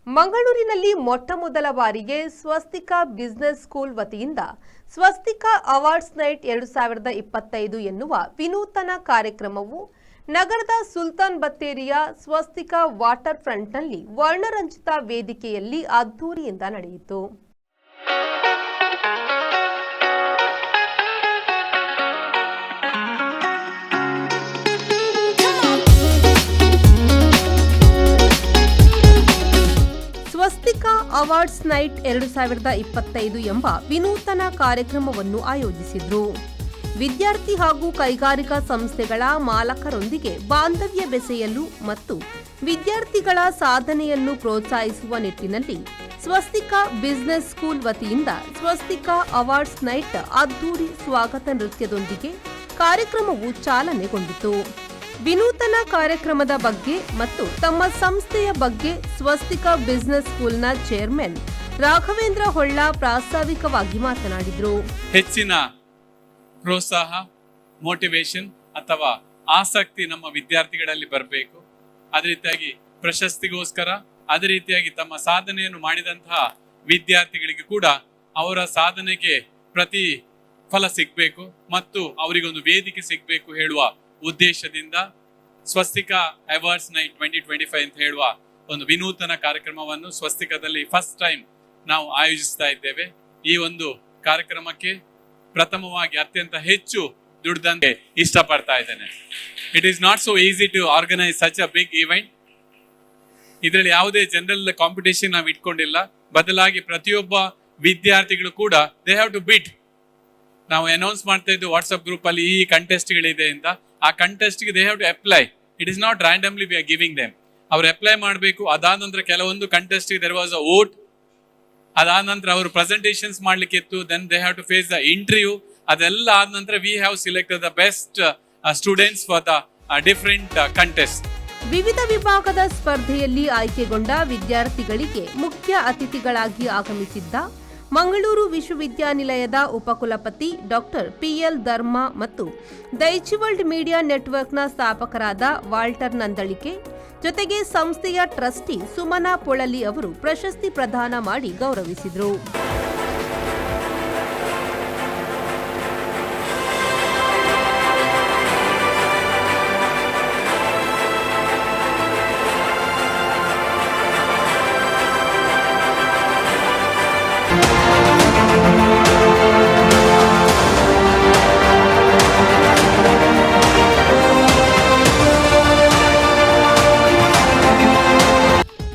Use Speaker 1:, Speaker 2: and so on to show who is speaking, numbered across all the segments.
Speaker 1: ಮಂಗಳೂರಿನಲ್ಲಿ ಮೊಟ್ಟಮೊದಲ ಬಾರಿಗೆ ಸ್ವಸ್ತಿಕಾ ಬಿಸಿನೆಸ್ ಸ್ಕೂಲ್ ವತಿಯಿಂದ ಸ್ವಸ್ತಿಕಾ ಅವಾರ್ಡ್ಸ್ ನೈಟ್ 2025 ಎನ್ನುವ ವಿನೂತನ ಕಾರ್ಯಕ್ರಮವು ನಗರದ ಸುಲ್ತಾನ್ ಬತ್ತೇರಿಯ ಸ್ವಸ್ತಿಕಾ ವಾಟರ್ ಫ್ರಂಟ್ನಲ್ಲಿ ವರ್ಣರಂಜಿತ ವೇದಿಕೆಯಲ್ಲಿ ಅದ್ದೂರಿಯಿಂದ ನಡೆಯಿತು. ಸ್ವಸ್ತಿಕಾ ಅವಾರ್ಡ್ಸ್ ನೈಟ್ 2025 ಎಂಬ ವಿನೂತನ ಕಾರ್ಯಕ್ರಮವನ್ನು ಆಯೋಜಿಸಿದ್ರು. ವಿದ್ಯಾರ್ಥಿ ಹಾಗೂ ಕೈಗಾರಿಕಾ ಸಂಸ್ಥೆಗಳ ಮಾಲಕರೊಂದಿಗೆ ಬಾಂಧವ್ಯ ಬೆಸೆಯಲು ಮತ್ತು ವಿದ್ಯಾರ್ಥಿಗಳ ಸಾಧನೆಯನ್ನು ಪ್ರೋತ್ಸಾಹಿಸುವ ನಿಟ್ಟಿನಲ್ಲಿ ಸ್ವಸ್ತಿಕಾ ಬಿಸಿನೆಸ್ ಸ್ಕೂಲ್ ವತಿಯಿಂದ ಸ್ವಸ್ತಿಕಾ ಅವಾರ್ಡ್ಸ್ ನೈಟ್ ಅದ್ದೂರಿ ಸ್ವಾಗತ ನೃತ್ಯದೊಂದಿಗೆ ಕಾರ್ಯಕ್ರಮವು ಚಾಲನೆಗೊಂಡಿತು. ವಿನೂತನ ಕಾರ್ಯಕ್ರಮದ ಬಗ್ಗೆ ಮತ್ತು ತಮ್ಮ ಸಂಸ್ಥೆಯ ಬಗ್ಗೆ ಸ್ವಸ್ತಿಕಾ ಬಿಸಿನೆಸ್ ಸ್ಕೂಲ್ನ ಚೇರ್ಮನ್ ರಾಘವೇಂದ್ರ ಹೊಳ್ಳ ಪ್ರಾಸ್ತಾವಿಕವಾಗಿ ಮಾತನಾಡಿದರು.
Speaker 2: ಹೆಚ್ಚಿನ ಪ್ರೋತ್ಸಾಹ, ಮೋಟಿವೇಶನ್ ಅಥವಾ ಆಸಕ್ತಿ ನಮ್ಮ ವಿದ್ಯಾರ್ಥಿಗಳಲ್ಲಿ ಬರಬೇಕು. ಅದೇ ರೀತಿಯಾಗಿ ಪ್ರಶಸ್ತಿಗೋಸ್ಕರ, ಅದೇ ರೀತಿಯಾಗಿ ತಮ್ಮ ಸಾಧನೆಯನ್ನು ಮಾಡಿದಂತಹ ವಿದ್ಯಾರ್ಥಿಗಳಿಗೆ ಕೂಡ ಅವರ ಸಾಧನೆಗೆ ಪ್ರತಿಫಲ ಸಿಗಬೇಕು ಮತ್ತು ಅವರಿಗೊಂದು ವೇದಿಕೆ ಸಿಗಬೇಕು ಹೇಳುವ ಉದ್ದೇಶದಿಂದ ಸ್ವಸ್ತಿಕಾ ಅವಾರ್ಡ್ಸ್ ನೈಟ್ 2025 ಅಂತ ಹೇಳುವ ಒಂದು ವಿನೂತನ ಕಾರ್ಯಕ್ರಮವನ್ನು ಸ್ವಸ್ತಿಕಾದಲ್ಲಿ ಫಸ್ಟ್ ಟೈಮ್ ನಾವು ಆಯೋಜಿಸ್ತಾ ಇದ್ದೇವೆ. ಈ ಒಂದು ಕಾರ್ಯಕ್ರಮಕ್ಕೆ ಪ್ರಥಮವಾಗಿ ಅತ್ಯಂತ ಹೆಚ್ಚು ದುಡ್ದಂತೆ ಇಷ್ಟಪಡ್ತಾ ಇದ್ದೇನೆ. It is not so easy to organise such a big event. ಇದರಲ್ಲಿ ಯಾವುದೇ ಜನರಲ್ ಕಾಂಪಿಟೇಷನ್ ನಾವು ಇಟ್ಕೊಂಡಿಲ್ಲ. ಬದಲಾಗಿ ಪ್ರತಿಯೊಬ್ಬ ವಿದ್ಯಾರ್ಥಿಗಳು ಕೂಡ ದೇ ಹ್ಯಾವ್ ಟು ಬಿಟ್. ನಾವು ಅನೌನ್ಸ್ ಮಾಡ್ತಾ ಇದ್ದು ವಾಟ್ಸ್ಆಪ್ ಗ್ರೂಪ್ ಅಲ್ಲಿ ಈ ಕಂಟೆಸ್ಟ್ಗಳಿದೆ ಅಂತ. ಆ ಕಂಟೆಸ್ಟ್ಗೆ they have to apply. It is not randomly we are giving them. ಅವ್ರು ಅಪ್ಲೈ ಮಾಡಬೇಕು. ಅದಾದ ನಂತರ ಕೆಲವೊಂದು ಕಂಟೆಸ್ಟ್ಗೆ ದೇರ್ ವಾಸ್ ಅ ವೋಟ್. ಅದಾದ ನಂತರ ಅವರು ಪ್ರೆಸೆಂಟೇಷನ್ಸ್ ಮಾಡ್ಲಿಕ್ಕೆ ಇತ್ತು. Then they have to face the interview. ಅದೆಲ್ಲ ಆದ ನಂತರ we have selected the best students for the different contest.
Speaker 1: ವಿವಿಧ ವಿಭಾಗದ ಸ್ಪರ್ಧೆಯಲ್ಲಿ ಆಯ್ಕೆಗೊಂಡ ವಿದ್ಯಾರ್ಥಿಗಳಿಗೆ ಮುಖ್ಯ ಅತಿಥಿಗಳಾಗಿ ಆಗಮಿಸಿದ್ದ ಮಂಗಳೂರು ವಿಶ್ವವಿದ್ಯಾನಿಲಯದ ಉಪಕುಲಪತಿ ಡಾಕ್ಟರ್ ಪಿಎಲ್ ಧರ್ಮ ಮತ್ತು ದೈಚಿವರ್ಲ್ಡ್ ಮೀಡಿಯಾ ನೆಟ್ವರ್ಕ್ನ ಸ್ಥಾಪಕರಾದ ವಾಲ್ಟರ್ ನಂದಳಿಕೆ ಜೊತೆಗೆ ಸಂಸ್ಥೆಯ ಟ್ರಸ್ಟಿ ಸುಮನಾ ಪೊಳಲಿ ಅವರು ಪ್ರಶಸ್ತಿ ಪ್ರದಾನ ಮಾಡಿ ಗೌರವಿಸಿದರು.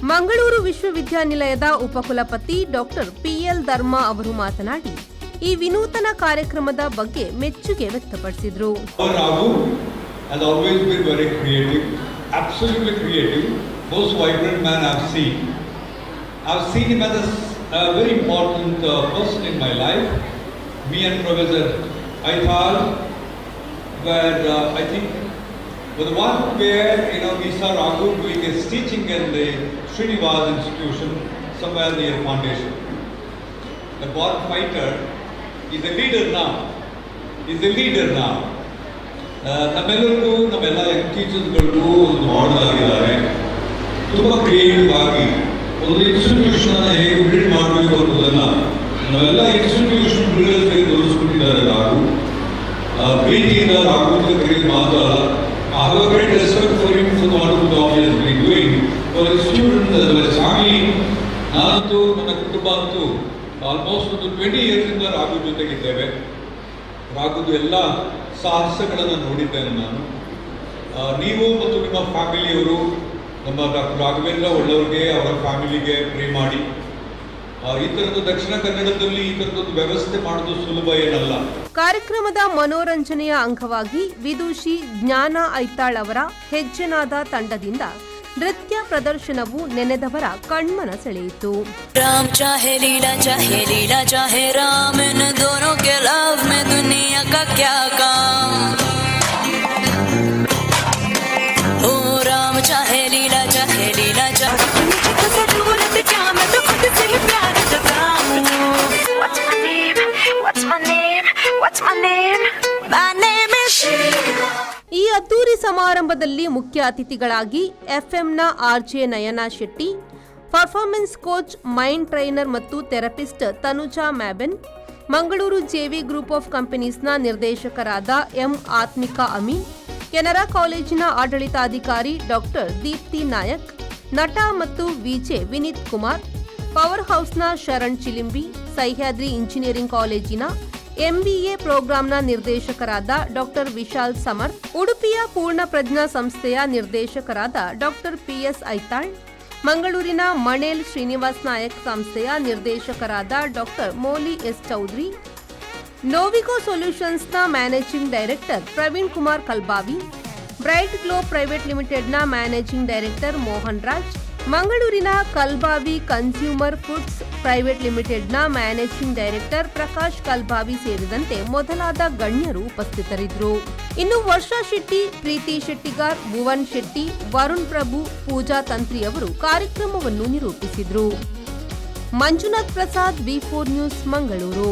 Speaker 1: ಮಂಗಳೂರು ವಿಶ್ವವಿದ್ಯಾನಿಲಯದ ಉಪಕುಲಪತಿ ಡಾಕ್ಟರ್ ಪಿಎಲ್ ಧರ್ಮ ಅವರು ಮಾತನಾಡಿ ಈ ವಿನೂತನ ಕಾರ್ಯಕ್ರಮದ ಬಗ್ಗೆ ಮೆಚ್ಚುಗೆ ವ್ಯಕ್ತಪಡಿಸಿದರು.
Speaker 3: But the one where, we saw Raghu doing his teaching in the Srinivas institution, somewhere near foundation. The born fighter is a leader now. ನಮ್ಮೆಲ್ಲರಿಗೂ, ನಮ್ಮೆಲ್ಲ ಟೀಚರ್ಸ್ಗಳಿಗೂ ಒಂದು ಮಾಡೆಲ್ ಆಗಿದ್ದಾರೆ. ತುಂಬ ಕ್ರಿಯೇಟಿವ್ ಆಗಿ ಒಂದು ಇನ್ಸ್ಟಿಟ್ಯೂಷನ್ ಹೇಗೆ ಬಿಲ್ಡ್ ಮಾಡಬೇಕು ಅನ್ನೋದನ್ನ ನಾವೆಲ್ಲ ಇನ್ಸ್ಟಿಟ್ಯೂಷನ್ ಬಿಲ್ಡರ್ಸ್ಗೆ ತೋರಿಸ್ಬಿಟ್ಟಿದ್ದಾರೆ. ರಾಘು ಪ್ರೀತಿಯಿಂದ ರಾಘು ಕರೆಯೋದು ಮಾತ್ರ ಅಲ್ಲ, I have a great respect for him for the wonderful job he has been doing for his students as well as family. ನಾನಂತೂ ನನ್ನ ಕುಟುಂಬ ಅಂತೂ ಆಲ್ಮೋಸ್ಟ್ ಒಂದು 20 ಇಯರ್ಸಿಂದ ರಾಘು ಜೊತೆಗಿದ್ದೇವೆ. ರಾಘುದು ಎಲ್ಲ ಸಾಹಸಗಳನ್ನು ನೋಡಿದ್ದೇನೆ ನಾನು. ನೀವು ಮತ್ತು ನಿಮ್ಮ ಫ್ಯಾಮಿಲಿಯವರು ನಮ್ಮ ಡಾಕ್ಟರ್ ರಾಘವೇಂದ್ರ ಒಳ್ಳೆಯವರಿಗೆ, ಅವರ ಫ್ಯಾಮಿಲಿಗೆ ಪ್ರೇ ಮಾಡಿ. ಈ ತರದ್ದು ದಕ್ಷಿಣ ಕನ್ನಡದಲ್ಲಿ ಈ ತರದ್ದು ವ್ಯವಸ್ಥೆ ಮಾಡೋದು ಸುಲಭ ಏನಲ್ಲ.
Speaker 1: ಕಾರ್ಯಕ್ರಮದ ಮನೋರಂಜನೆಯ ಅಂಗವಾಗಿ ವಿದುಷಿ ಜ್ಞಾನ ಐತಾಳ್ ಅವರ ಹೆಜ್ಜೆನಾದ ತಂಡದಿಂದ ನೃತ್ಯ ಪ್ರದರ್ಶನವು ನೆನೆದವರ ಕಣ್ಮನ ಸೆಳೆಯಿತು. ರಾಮ್ ಚಾಹೆ ಲೀಲಾ ಚಾಹೆ ಲೀಲಾ ಚಾಹೆ ರಾಮ್ ಇನ್ ದೋನೋ ಕೆ ಲವ್ ಮೇ ದುನಿಯಾ ಕಾ ಕ್ಯಾ ಕಾಮ್. ಓ ರಾಮ್ ಚಾಹೆ ಲೀಲಾ ಚಾಹೆ ಲೀಲಾ ಚಾಹೆ ಈ ಅದ್ದೂರಿ ಸಮಾರಂಭದಲ್ಲಿ ಮುಖ್ಯ ಅತಿಥಿಗಳಾಗಿ ಎಫ್ಎಂನ RJ Nayana Shetty, performance coach, mind trainer ಮತ್ತು therapist Tanuja Maben, Mangaluru JV group of ಕಂಪನೀಸ್ನ ನಿರ್ದೇಶಕರಾದ ಎಂ ಆತ್ಮಿಕಾ ಅಮೀನ್, ಕೆನರಾ ಕಾಲೇಜಿನ ಆಡಳಿತಾಧಿಕಾರಿ ಡಾಕ್ಟರ್ ದೀಪ್ತಿ ನಾಯಕ್, ನಟ ಮತ್ತು ವಿಜೆ ವಿನೀತ್ ಕುಮಾರ್, ಪವರ್ ಹೌಸ್ನ ಶರಣ್ ಚಿಲಿಂಬಿ, ಸಹ್ಯಾದ್ರಿ ಇಂಜಿನಿಯರಿಂಗ್ ಕಾಲೇಜಿನ ಎಂಬಿಎ ಪ್ರೋಗ್ರಾಂನ ನಿರ್ದೇಶಕರಾದ ಡಾಕ್ಟರ್ ವಿಶಾಲ್ ಸಮರ್ಥ್, ಉಡುಪಿಯ ಪೂರ್ಣ ಪ್ರಜ್ಞಾ ಸಂಸ್ಥೆಯ ನಿರ್ದೇಶಕರಾದ ಡಾಕ್ಟರ್ ಪಿಎಸ್ ಐತಾಳ್, ಮಂಗಳೂರಿನ ಮಣೇಲ್ ಶ್ರೀನಿವಾಸ್ ನಾಯಕ್ ಸಂಸ್ಥೆಯ ನಿರ್ದೇಶಕರಾದ doctor Moli S Chaudhary, Novigo ಸೊಲ್ಯೂಷನ್ಸ್ನ managing director Praveen Kumar Kalbavi, bright glow private ಲಿಮಿಟೆಡ್ನ ಮ್ಯಾನೇಜಿಂಗ್ ಡೈರೆಕ್ಟರ್ ಮೋಹನ್ ರಾಜ್, ಮಂಗಳೂರಿನ ಕಲ್ಬಾವಿ ಕನ್ಸ್ಯೂಮರ್ ಫುಡ್ಸ್ ಪ್ರೈವೇಟ್ ಲಿಮಿಟೆಡ್ನ ಮ್ಯಾನೇಜಿಂಗ್ ಡೈರೆಕ್ಟರ್ ಪ್ರಕಾಶ್ ಕಲ್ಬಾವಿ ಸೇರಿದಂತೆ ಮೊದಲಾದ ಗಣ್ಯರು ಉಪಸ್ಥಿತರಿದ್ದರು. ಇನ್ನು ವರ್ಷಾ ಶೆಟ್ಟಿ, ಪ್ರೀತಿ ಶೆಟ್ಟಿಗಾರ್, ಭುವನ್ ಶೆಟ್ಟಿ, ವರುಣ್ ಪ್ರಭು, ಪೂಜಾ ತಂತ್ರಿ ಅವರು ಕಾರ್ಯಕ್ರಮವನ್ನು ನಿರೂಪಿಸಿದರು. ಮಂಜುನಾಥ್ ಪ್ರಸಾದ್, ವಿ4 ನ್ಯೂಸ್, ಮಂಗಳೂರು.